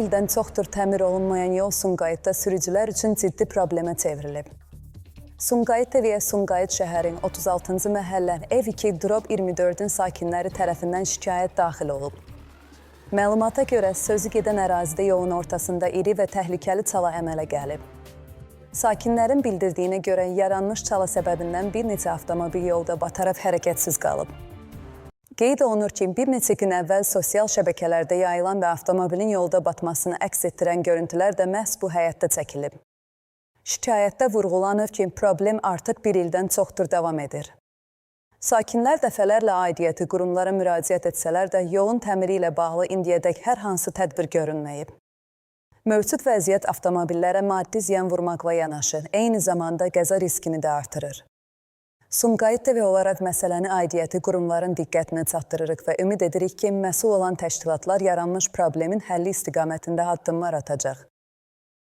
ildən çoxdur təmir olunmayan yol Sumqayıtda sürücülər üçün ciddi problemə çevrilib. Sumqayıt eviyə Sumqayıt şəhərin 36-cı məhəllə ev 2 drop 24-ün sakinləri tərəfindən şikayət daxil olub. Məlumata görə sözü gedən ərazidə yolun ortasında iri və təhlükəli çala əmələ gəlib. Sakinlərin bildirdiyinə görə yaranmış çala səbəbindən bir neçə avtomobil yolda bataraq hərəkətsiz qalıb. Qeyd olunur ki, bir neçə gün əvvəl sosial şəbəkələrdə yayılan və avtomobilin yolda batmasını əks etdirən görüntülər də məhz bu həyətdə çəkilib. Şikayətdə vurğulanır ki, problem artıq bir ildən çoxdur davam edir. Sakinlər dəfələrlə aidiyyəti qurumlara müraciət etsələr də yolun təmiri ilə bağlı indiyədək hər hansı tədbir görünməyib. Mövcud vəziyyət avtomobillərə maddi ziyan vurmaqla yanaşı, eyni zamanda qəza riskini də artırır. Sumqayıt TV olaraq məsələni aidiyyəti qurumların diqqətinə çatdırırıq və ümid edirik ki, məsul olan təşkilatlar yaranmış problemin həlli istiqamətində addımlar atacaq.